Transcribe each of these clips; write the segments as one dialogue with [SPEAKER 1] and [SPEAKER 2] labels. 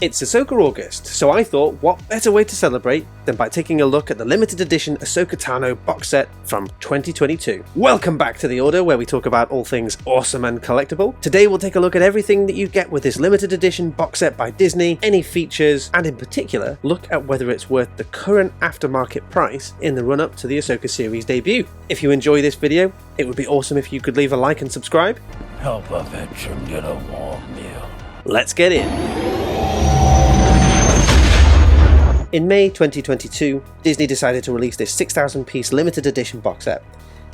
[SPEAKER 1] It's Ahsoka August, so I thought what better way to celebrate than by taking a look at the limited edition Ahsoka Tano box set from 2022. Welcome back to The Order, where we talk about all things awesome and collectible. Today we'll take a look at everything that you get with this limited edition box set by Disney, any features, and in particular, look at whether it's worth the current aftermarket price in the run-up to the Ahsoka series debut. If you enjoy this video, it would be awesome if you could leave a like and subscribe.
[SPEAKER 2] Help a veteran get a warm meal.
[SPEAKER 1] Let's get in. In May 2022, Disney decided to release this 6,000-piece limited edition box set.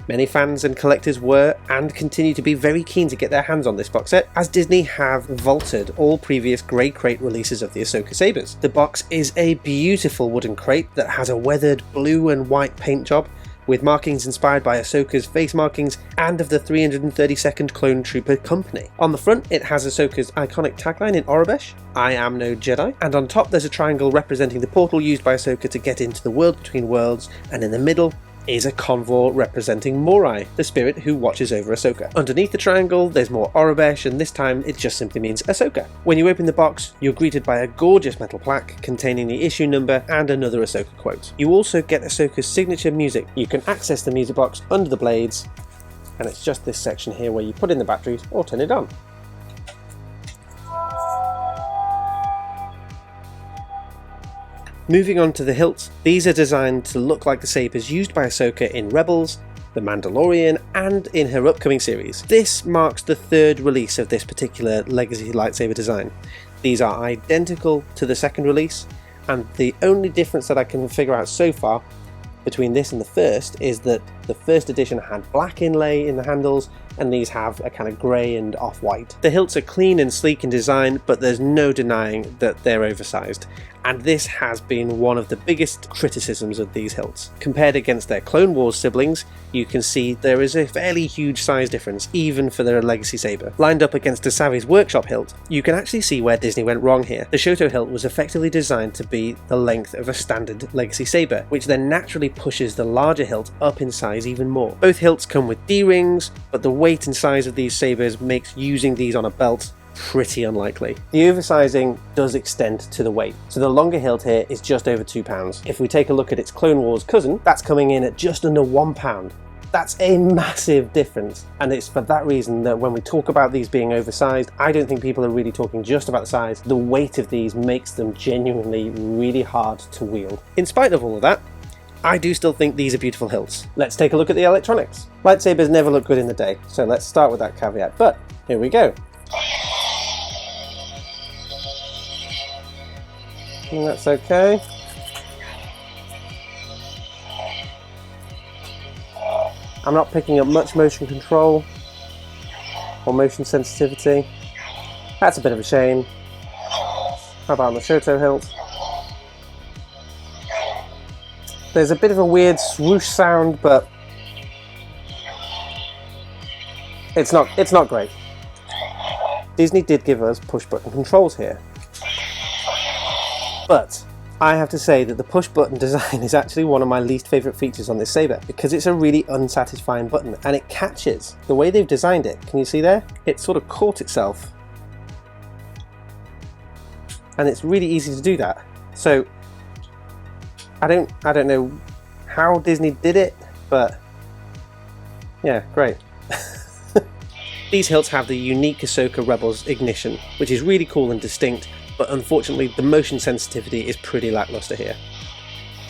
[SPEAKER 1] Many fans and collectors were, and continue to be, very keen to get their hands on this box set, as Disney have vaulted all previous grey crate releases of the Ahsoka sabers. The box is a beautiful wooden crate that has a weathered blue and white paint job, with markings inspired by Ahsoka's face markings and of the 332nd Clone Trooper Company. On the front, it has Ahsoka's iconic tagline in Aurebesh, "I am no Jedi," and on top there's a triangle representing the portal used by Ahsoka to get into the world between worlds, and in the middle is a convor representing Morai, the spirit who watches over Ahsoka. Underneath the triangle there's more Aurebesh, and this time it just simply means Ahsoka. When you open the box, you're greeted by a gorgeous metal plaque containing the issue number and another Ahsoka quote. You also get Ahsoka's signature music. You can access the music box under the blades, and it's just this section here where you put in the batteries or turn it on. Moving on to the hilts, these are designed to look like the sabers used by Ahsoka in Rebels, The Mandalorian, and in her upcoming series. This marks the third release of this particular legacy lightsaber design. These are identical to the second release, and the only difference that I can figure out so far between this and the first is that the first edition had black inlay in the handles, and these have a kind of grey and off-white. The hilts are clean and sleek in design, but there's no denying that they're oversized, and this has been one of the biggest criticisms of these hilts. Compared against their Clone Wars siblings, you can see there is a fairly huge size difference, even for their legacy saber. Lined up against Asavi's Workshop hilt, you can actually see where Disney went wrong here. The Shoto hilt was effectively designed to be the length of a standard legacy saber, which then naturally pushes the larger hilt up in size even more. Both hilts come with D-rings, but the weight and size of these sabers makes using these on a belt pretty unlikely. The oversizing does extend to the weight, so the longer hilt here is just over 2 pounds. If we take a look at its Clone Wars cousin, that's coming in at just under 1 pound. That's a massive difference, and it's for that reason that when we talk about these being oversized, I don't think people are really talking just about the size. The weight of these makes them genuinely really hard to wield. In spite of all of that, I do still think these are beautiful hilts. Let's take a look at the electronics. Lightsabers never look good in the day, so let's start with that caveat, but here we go. And that's okay. I'm not picking up much motion control or motion sensitivity. That's a bit of a shame. How about on the Shoto hilt? There's a bit of a weird swoosh sound, but it's not great. Disney did give us push button controls here. But I have to say that the push button design is actually one of my least favourite features on this saber, because it's a really unsatisfying button and it catches. The way they've designed it, can you see there? It sort of caught itself. And it's really easy to do that. So I don't know how Disney did it, but yeah, great. These hilts have the unique Ahsoka Rebels ignition, which is really cool and distinct, but unfortunately the motion sensitivity is pretty lackluster here.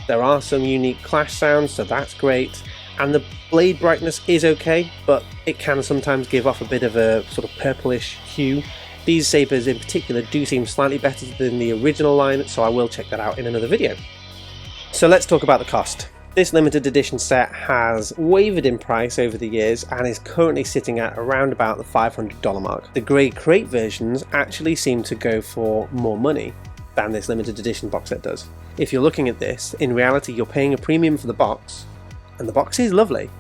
[SPEAKER 1] There are some unique clash sounds, so that's great, and the blade brightness is okay, but it can sometimes give off a bit of a sort of purplish hue. These sabers in particular do seem slightly better than the original line, so I will check that out in another video. So let's talk about the cost. This limited edition set has wavered in price over the years and is currently sitting at around about the $500 mark. The grey crate versions actually seem to go for more money than this limited edition box set does. If you're looking at this, in reality you're paying a premium for the box, and the box is lovely,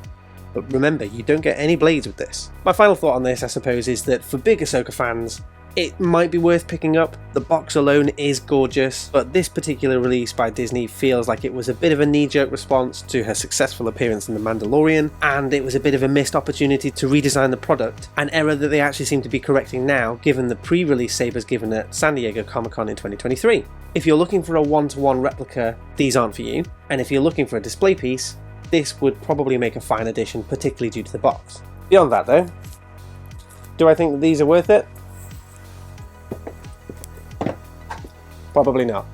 [SPEAKER 1] but remember, you don't get any blades with this. My final thought on this, I suppose, is that for big Ahsoka fans, it might be worth picking up. The box alone is gorgeous, but this particular release by Disney feels like it was a bit of a knee-jerk response to her successful appearance in The Mandalorian, and it was a bit of a missed opportunity to redesign the product, an error that they actually seem to be correcting now given the pre-release sabers given at San Diego Comic-Con in 2023. If you're looking for a one-to-one replica, these aren't for you, and if you're looking for a display piece, this would probably make a fine addition, particularly due to the box. Beyond that though, do I think that these are worth it? Probably not.